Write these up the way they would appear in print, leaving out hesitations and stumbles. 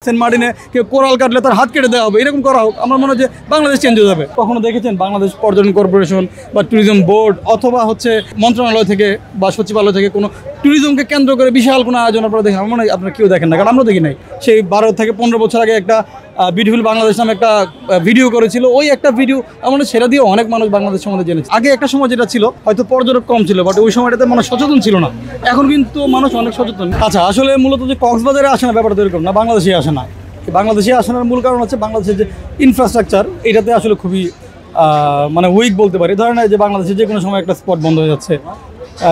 Saint মার্টিনে কেউ coral কাটলে তার হাত কেটে দেওয়া হবে, এরকম করা হোক। আমার মনে হয় যে বাংলাদেশ চেঞ্জ হয়ে যাবে। কখনো দেখেছেন বাংলাদেশ পর্যটন কর্পোরেশন বা ট্যুরিজম বোর্ড অথবা হচ্ছে মন্ত্রণালয় থেকে বা সচিবালয় থেকে কোনো ট্যুরিজমকে কেন্দ্র করে বিশাল কোনো আয়োজন আপনারা দেখেন? আমার মনে হয় আপনারা কেউ দেখেন না, কারণ আমরা দেখি নাই। সেই 12 থেকে 15 বছর আগে একটা বিউটিফুল বাংলাদেশ নামে একটা ভিডিও করেছিল, ওই একটা ভিডিও আমার সেটা দিয়ে অনেক মানুষ বাংলাদেশ সম্বন্ধে জেনেছে। আগে একটা সময় যেটা ছিল হয়তো পর্যটক কম ছিল, বাট ওই সময়টাতে মানুষ সচেতন ছিল না। এখন কিন্তু মানুষ অনেক সচেতন। আচ্ছা, আসলে মূলত যে কক্সবাজারে আসে না ব্যাপারটা এরকম না, বাংলাদেশে আসে না। বাংলাদেশে আসানোর মূল কারণ হচ্ছে বাংলাদেশের যে ইনফ্রাস্ট্রাকচার, এটাতে আসলে খুবই মানে উইক বলতে পারি। ধরেন যে বাংলাদেশে যে কোনো সময় একটা স্পট বন্ধ হয়ে যাচ্ছে,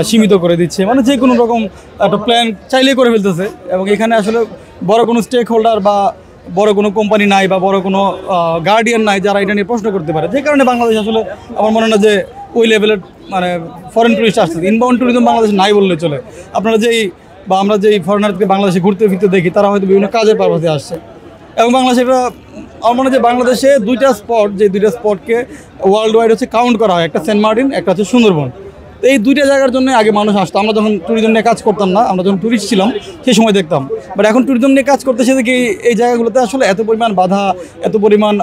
সীমিত করে দিচ্ছে, মানে যে কোনো রকম একটা প্ল্যান চাইলেই করে ফেলতেছে। এবং এখানে আসলে বড় কোনো স্টেক হোল্ডার বা বড় কোনো কোম্পানি নাই বা বড় কোনো গার্ডিয়ান নাই যারা এটা নিয়ে প্রশ্ন করতে পারে। যে কারণে বাংলাদেশ আসলে আমার মনে হয় না যে ওই লেভেলের মানে ফরেন টুরিস্ট আসছে। ইনবাউন্ড ট্যুরিজম বাংলাদেশ নাই বললে চলে। আপনারা যেই বা আমরা যেই ফরেনারকে বাংলাদেশে ঘুরতে ফিরতে দেখি, তারা হয়তো বিভিন্ন কাজের পারপাসে আসছে। এবং বাংলাদেশে এটা আমার মনে হয় যে বাংলাদেশে দুইটা স্পট, যে দুইটা স্পটকে ওয়ার্ল্ড ওয়াইড হচ্ছে কাউন্ট করা হয়, একটা সেন্ট মার্টিন, একটা হচ্ছে সুন্দরবন। তো এই দুইটা জায়গার জন্য আগে মানুষ আসতো। আমরা যখন ট্যুরিজম নিয়ে কাজ করতাম না, আমরা যখন ট্যুরিস্ট ছিলাম সেই সময় দেখতাম। বাট এখন ট্যুরিজম নিয়ে কাজ করতে সে দেখি এই জায়গাগুলোতে আসলে এত পরিমাণ বাধা, এত পরিমাণ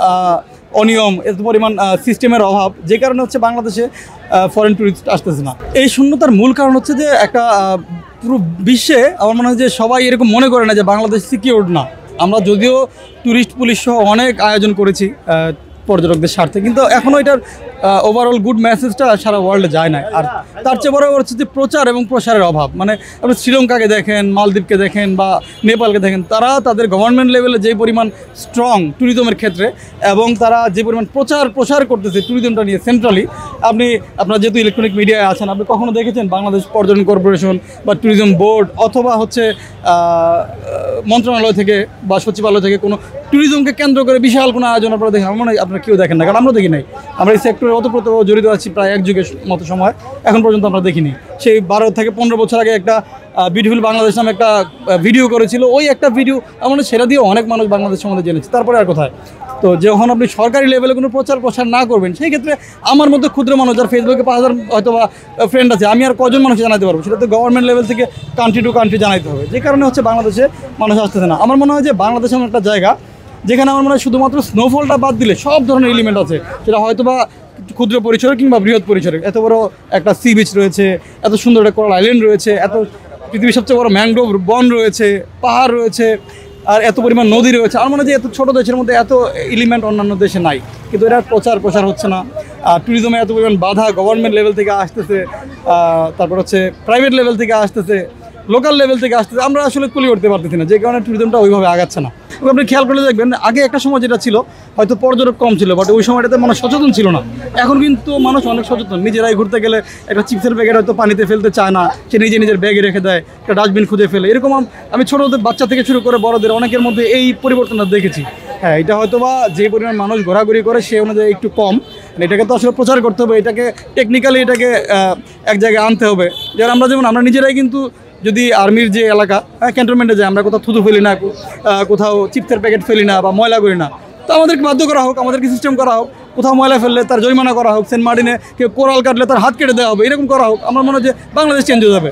অনিয়ম, এত পরিমাণ সিস্টেমের অভাব, যে কারণে হচ্ছে বাংলাদেশে ফরেন ট্যুরিস্ট আসতেছে না। এই শূন্যতার মূল কারণ হচ্ছে যে একটা পুরো বিশ্বে আমার মনে হয় যে সবাই এরকম মনে করে না যে বাংলাদেশ সিকিউরড না। আমরা যদিও ট্যুরিস্ট পুলিশ সহ অনেক আয়োজন করেছি পর্যটকদের স্বার্থে, কিন্তু এখনও এটার ওভারঅল গুড মেসেজটা সারা ওয়ার্ল্ডে যায় না। আর তার চেয়ে বড় হচ্ছে যে প্রচার এবং প্রসারের অভাব। মানে আপনি শ্রীলঙ্কাকে দেখেন, মালদ্বীপকে দেখেন বা নেপালকে দেখেন, তারা তাদের গভর্নমেন্ট লেভেলে যে পরিমাণ স্ট্রং ট্যুরিজমের ক্ষেত্রে এবং তারা যে পরিমাণ প্রসার করতেছে ট্যুরিজমটা নিয়ে সেন্ট্রালি। আপনারা যেহেতু ইলেকট্রনিক মিডিয়ায় আছেন, আপনি কখনো দেখেছেন বাংলাদেশ পর্যটন কর্পোরেশন বা ট্যুরিজম বোর্ড অথবা হচ্ছে মন্ত্রণালয় থেকে বা সচিবালয় থেকে কোনো ট্যুরিজমকে কেন্দ্র করে বিশাল কোনো আয়োজন আপনারা দেখেন? আমার মনে হয় আপনারা কেউ দেখেন না, কারণ আমরা দেখি নাই। আমরা এই সেক্টরে ওতপ্রোতভাবে জড়িত আছি প্রায় এক যুগের মতো সময়, এখন পর্যন্ত আমরা দেখিনি। সেই 12 থেকে 15 বছর আগে একটা বিউটিফুল বাংলাদেশ নামে একটা ভিডিও করেছিল, ওই একটা ভিডিও আমার সেটা দিয়ে অনেক মানুষ বাংলাদেশ সম্বন্ধে জেনেছে। তারপরে আর কোথায়? তো যখন আপনি সরকারি লেভেলে কোনো প্রচার না করবেন, সেই ক্ষেত্রে আমার মধ্যে ক্ষুদ্র মানুষ, যার ফেসবুকে 5000 হয়তো বা ফ্রেন্ড আছে, আমি আর কজন মানুষ জানাতে পারবো? সেটা তো গভর্নমেন্ট লেভেল থেকে কান্ট্রি টু কান্ট্রি জানাতে হবে। যে কারণে হচ্ছে বাংলাদেশে মানুষ আসতেছে না। আমার মনে হয় যে বাংলাদেশ এমন একটা জায়গা যেখানে আমার মনে হয় শুধুমাত্র স্নোফলটা বাদ দিলে সব ধরনের এলিমেন্ট আছে, সেটা হয়তো বা ক্ষুদ্র পরিসরে কিংবা বৃহৎ পরিসরে। এত বড় একটা সি বিচ রয়েছে, এত সুন্দর একটা কোরাল আইল্যান্ড রয়েছে, এত পৃথিবীর সবচেয়ে বড় ম্যানগ্রোভ বন রয়েছে, পাহাড় রয়েছে, আর এত পরিমাণ নদী রয়েছে। আমার মনে হয় যে এত ছোটো দেশের মধ্যে এত এলিমেন্ট অন্যান্য দেশে নাই, কিন্তু এটা প্রচার হচ্ছে না। আর ট্যুরিজমে এত পরিমাণ বাধা গভর্নমেন্ট লেভেল থেকে আসতেছে, তারপর হচ্ছে প্রাইভেট লেভেল থেকে আসতেছে, লোকাল লেভেল থেকে আসতেছে। আমরা আসলে কুলি করতে পারতেছি না, যে কারণে ট্যুরিজমটা ওইভাবে আগাচ্ছে না। আপনি খেয়াল করে দেখবেন আগে একটা সময় যেটা ছিল হয়তো পর্যটক কম ছিল, বাট ওই সময়টাতে মানুষ সচেতন ছিল না। এখন কিন্তু মানুষ অনেক সচেতন। নিজেরাই ঘুরতে গেলে একটা চিপসের প্যাকেট হয়তো পানিতে ফেলতে চায় না, সে নিজের ব্যাগে রেখে দেয়, একটা ডাস্টবিন খুঁজে ফেলে। এরকম আমি ছোটোদের বাচ্চা থেকে শুরু করে বড়দের অনেকের মধ্যে এই পরিবর্তনটা দেখেছি। হ্যাঁ, এটা হয়তো বা যে পরিমাণ মানুষ ঘোরাঘুরি করে সে অনুযায়ী একটু কম। এটাকে তো আসলে প্রচার করতে হবে, এটাকে টেকনিক্যালি এটাকে এক জায়গায় আনতে হবে। যেমন আমরা নিজেরাই কিন্তু যদি আর্মির যে এলাকা ক্যান্টনমেন্টে যায়, আমরা কোথাও থুতু ফেলি না, কোথাও চিপসের প্যাকেট ফেলি না বা ময়লা করি না, তো আমাদেরকে বাধ্য করা হোক, আমাদেরকে সিস্টেম করা হোক, কোথাও ময়লা ফেললে তার জরিমানা করা হোক, সেন্ট মার্টিনে কেউ কোরাল কাটলে তার হাত কেটে দেওয়া হবে, এরকম করা হোক। আমার মনে হয় যে বাংলাদেশ চেঞ্জ হয়ে যাবে।